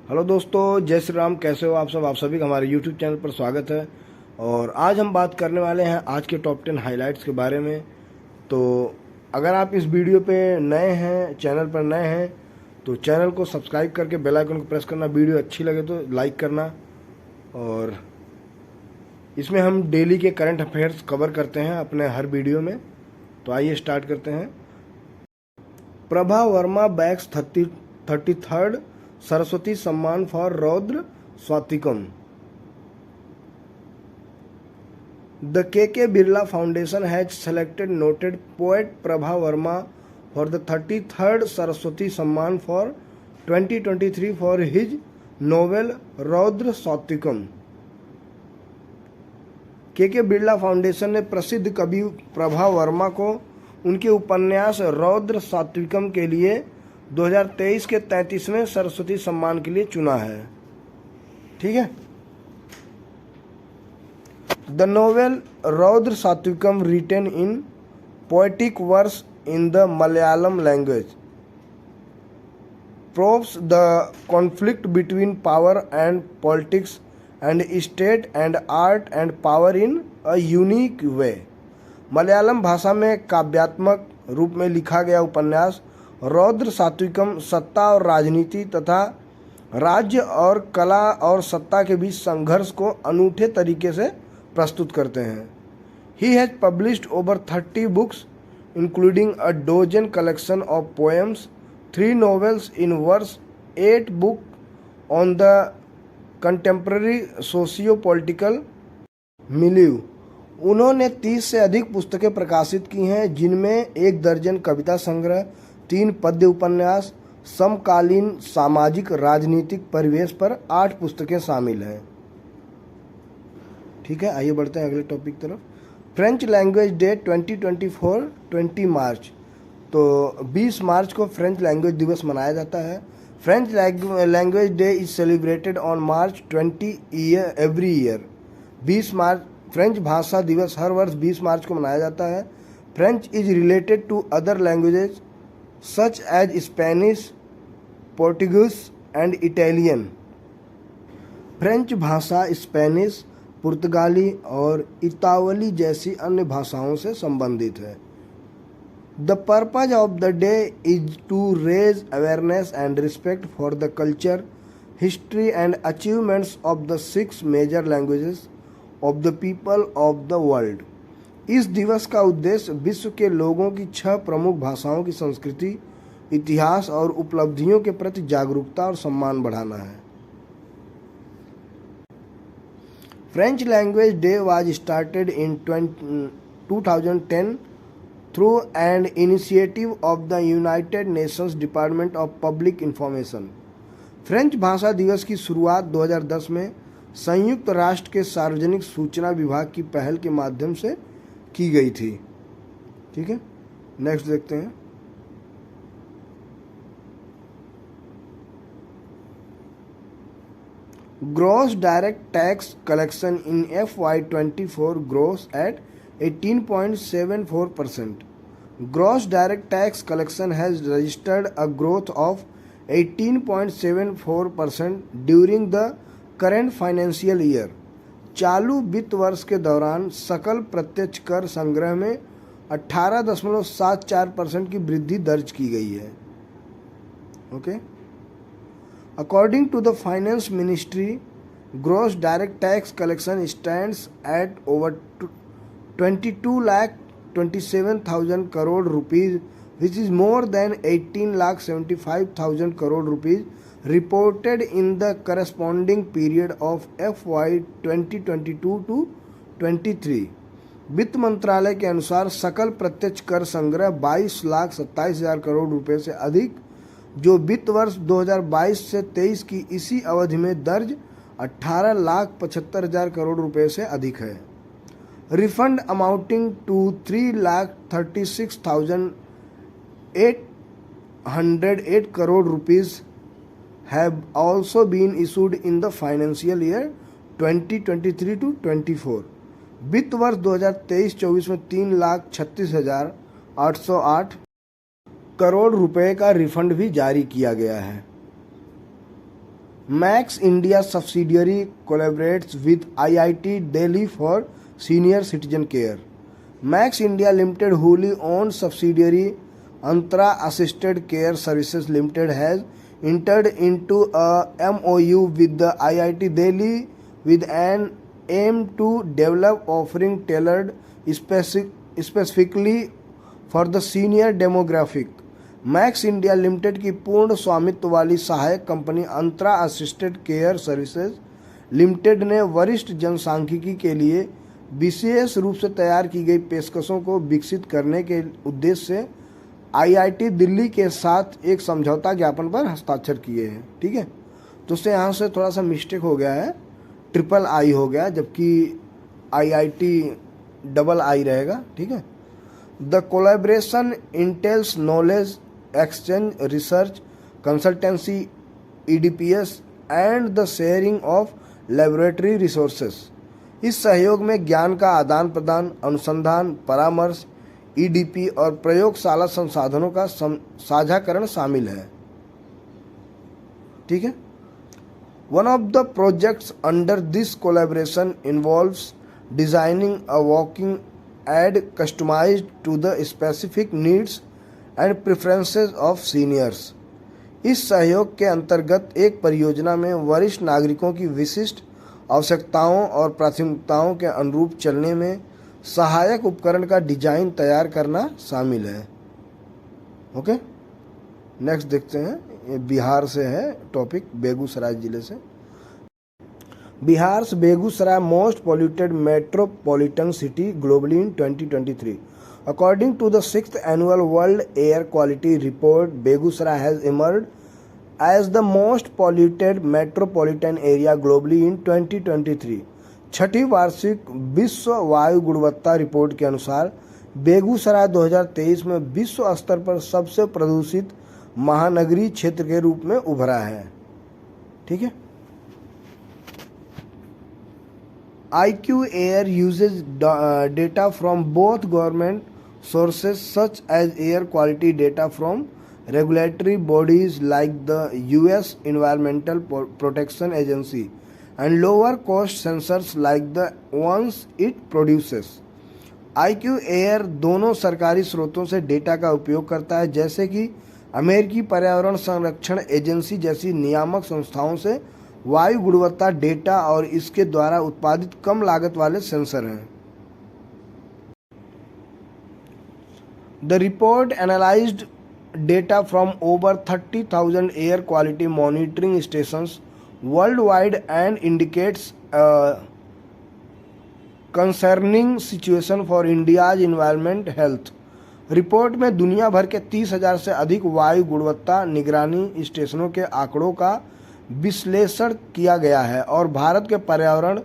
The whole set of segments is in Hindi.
हेलो दोस्तों, जय श्री राम। कैसे हो आप सब? आप सभी का हमारे यूट्यूब चैनल पर स्वागत है। और आज हम बात करने वाले हैं आज के टॉप 10 हाइलाइट्स के बारे में। तो अगर आप इस वीडियो पे नए हैं, चैनल पर नए हैं, तो चैनल को सब्सक्राइब करके बेल आइकन को प्रेस करना। वीडियो अच्छी लगे तो लाइक करना। और इसमें हम डेली के करंट अफेयर्स कवर करते हैं अपने हर वीडियो में। तो आइए स्टार्ट करते हैं। प्रभा वर्मा बैग्स 33rd सरस्वती सम्मान फॉर रौद्र स्वातिकम। The KK Birla Foundation has selected noted poet Prabha Verma for the 33rd Saraswati Samman for 2023 for his novel रौद्र स्वातिकम। केके बिरला फाउंडेशन ने प्रसिद्ध कवि प्रभा वर्मा को उनके उपन्यास रौद्र स्वातिकम के लिए 2023 के 33वें सरस्वती सम्मान के लिए चुना है। ठीक है। The novel Raudra Satwikam written in poetic verse in the Malayalam language proves the conflict between power and politics and state and art and power in a unique way. Malayalam भाषा में काव्यात्मक रूप में लिखा गया उपन्यास रौद्र स्वातिकम सत्ता और राजनीति तथा राज्य और कला और सत्ता के बीच संघर्ष को अनूठे तरीके से प्रस्तुत करते हैं। He has published over 30 books including a dozen collection of poems, 3 novels in verse, 8 book on the contemporary socio political milieu. उन्होंने 30 से अधिक पुस्तकें प्रकाशित की हैं, जिनमें 1 दर्जन कविता संग्रह, 3 पद्य उपन्यास, समकालीन सामाजिक राजनीतिक परिवेश पर 8 पुस्तकें शामिल हैं। ठीक है, आइए बढ़ते हैं अगले टॉपिक तरफ। फ्रेंच लैंग्वेज डे 2024 20 मार्च। तो 20 मार्च को फ्रेंच लैंग्वेज दिवस मनाया जाता है। French language day is celebrated on March 20 every year. 20 March French भाषा दिवस हर वर्ष 20 मार्च को मनाया जाता है। French is related to other languages such as Spanish, Portuguese and Italian. French भाषा स्पेनिश, पुर्तगाली और इतावली जैसी अन्य भाषाओं से संबंधित है। The purpose of the day is to raise awareness and respect for the culture, history and achievements of the 6 major languages of the people of the world. इस दिवस का उद्देश्य विश्व के लोगों की 6 प्रमुख भाषाओं की संस्कृति, इतिहास और उपलब्धियों के प्रति जागरूकता और सम्मान बढ़ाना है। French language day was started in 2010 through an initiative of the United Nations department of public information. French भाषा दिवस की शुरुआत 2010 में संयुक्त राष्ट्र के सार्वजनिक सूचना विभाग की पहल के माध्यम से की गई थी। ठीक है, नेक्स्ट देखते हैं। Gross direct tax collection in FY24 grows at 18.74%. Gross direct tax collection has registered a growth of 18.74% during the current financial year. चालू वित्त वर्ष के दौरान सकल प्रत्यक्ष कर संग्रह में 18.74% की वृद्धि दर्ज की गई है। Okay, according to the finance ministry, gross direct tax collection stands at over 22,27,000 crore rupees, which is more than 18,75,000 crore rupees reported in the corresponding period of FY 2022 to 23। वित्त मंत्रालय के अनुसार सकल प्रत्यक्ष कर संग्रह 22,27,000 करोड़ रुपए से अधिक, जो वित्त वर्ष 2022 से 23 की इसी अवधि में दर्ज 18,75,000 करोड़ रुपए से अधिक है। Refund amounting to 3,36,808 crore rupees have also been issued in the financial year 2023 to 24। वित्त वर्ष 2023-24 में 3,36,808 करोड़ रुपए का रिफंड भी जारी किया गया है। Max India subsidiary collaborates with IIT Delhi for senior citizen care. Max India Limited wholly owned subsidiary Antara Assisted Care Services Limited has entered into a MOU with the IIT Delhi with an aim to develop offering tailored specifically for the senior demographic. Max India limited की पूर्ण स्वामित्व वाली सहायक कंपनी अंतरा असिस्टेड केयर सर्विसेज लिमिटेड ने वरिष्ठ जनसांख्यिकी के लिए विशेष रूप से तैयार की गई पेशकशों को विकसित करने के उद्देश्य से आईआईटी दिल्ली के साथ एक समझौता ज्ञापन पर हस्ताक्षर किए हैं। ठीक है, तो उससे यहाँ से थोड़ा सा मिस्टेक हो गया है, ट्रिपल आई हो गया, जबकि आईआईटी डबल आई रहेगा। ठीक है, the collaboration entails knowledge exchange, research, consultancy, EDPS and the sharing of laboratory resources। इस सहयोग में ज्ञान का आदान प्रदान, अनुसंधान, परामर्श, EDP और प्रयोगशाला संसाधनों का साझाकरण शामिल है। ठीक है, one of the projects under this collaboration involves designing a walking ad customized to the specific needs and preferences of seniors. इस सहयोग के अंतर्गत एक परियोजना में वरिष्ठ नागरिकों की विशिष्ट आवश्यकताओं और प्राथमिकताओं के अनुरूप चलने में सहायक उपकरण का डिजाइन तैयार करना शामिल है। ओके, नेक्स्ट देखते हैं, ये बिहार से है टॉपिक, बेगूसराय जिले से। Bihar Begusarai most polluted metropolitan city globally in 2023। According to the 6th annual World Air Quality Report, Begusarai has emerged as the most polluted metropolitan area globally in 2023। छठी वार्षिक विश्व वायु गुणवत्ता रिपोर्ट के अनुसार बेगूसराय 2023 में विश्व स्तर पर सबसे प्रदूषित महानगरीय क्षेत्र के रूप में उभरा है। ठीक है, IQ Air uses data from both government sources such as air quality data from regulatory bodies like the US Environmental Protection Agency and lower cost sensors like the ones it produces। IQ Air दोनों सरकारी स्रोतों से डेटा का उपयोग करता है, जैसे कि अमेरिकी पर्यावरण संरक्षण एजेंसी जैसी नियामक संस्थाओं से वायु गुणवत्ता डेटा और इसके द्वारा उत्पादित कम लागत वाले सेंसर हैं। The report analyzed data from over 30,000 air quality monitoring stations worldwide and indicates a concerning situation for India's environment health। Report में दुनिया भर के 30,000 से अधिक वायु गुणवत्ता निगरानी स्टेशनों के आंकड़ों का विश्लेषण किया गया है और भारत के पर्यावरण,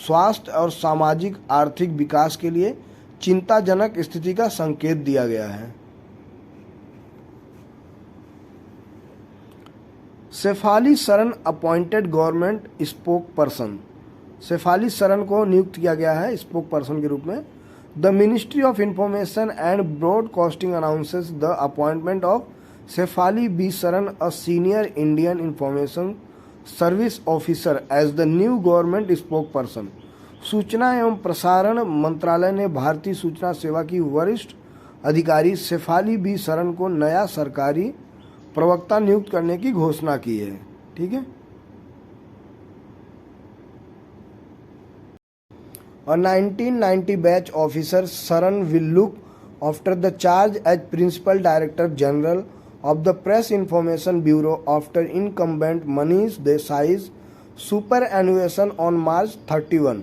स्वास्थ्य और सामाजिक आर्थिक विकास के लिए चिंताजनक स्थिति का संकेत दिया गया है। Shefali Saran appointed government spokesperson. Shefali Saran को नियुक्त किया गया है स्पोक पर्सन के रूप में। The ministry of information and broadcasting announces the appointment of Shefali B Saran, a senior Indian information service officer, as the new government spokesperson. सूचना एवं प्रसारण मंत्रालय ने भारतीय सूचना सेवा की वरिष्ठ अधिकारी शेफाली बी सरन को नया सरकारी प्रवक्ता नियुक्त करने की घोषणा की है। ठीक है, और 1990 batch officer Saran will look after the charge as principal director general of the press information bureau after incumbent Manish देसाई's superannuation on March 31।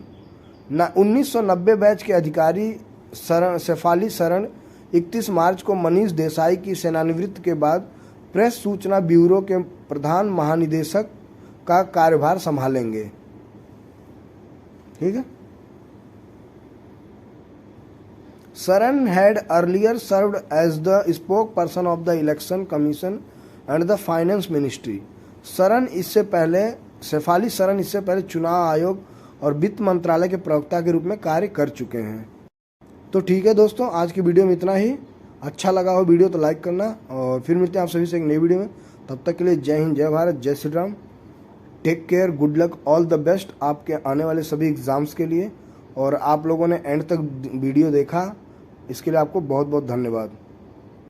1990 batch के अधिकारी शेफाली सरन 31 मार्च को मनीष देसाई की सेवानिवृत्ति के बाद प्रेस सूचना ब्यूरो के प्रधान महानिदेशक का कार्यभार संभालेंगे। ठीक है, Saran had earlier served as the spokesperson of the election commission and the finance ministry. Shefali Saran इससे पहले चुनाव आयोग और वित्त मंत्रालय के प्रवक्ता के रूप में कार्य कर चुके हैं। तो ठीक है दोस्तों, आज की वीडियो में इतना ही। अच्छा लगा हो वीडियो तो लाइक करना, और फिर मिलते हैं आप सभी से एक नई वीडियो में। तब तक के लिए जय हिंद, जय भारत, जय Shri Ram. Take care, good luck, all the best आपके आने वाले सभी एग्ज़ाम्स के लिए। और आप लोगों ने एंड तक वीडियो देखा, इसके लिए आपको बहुत बहुत धन्यवाद।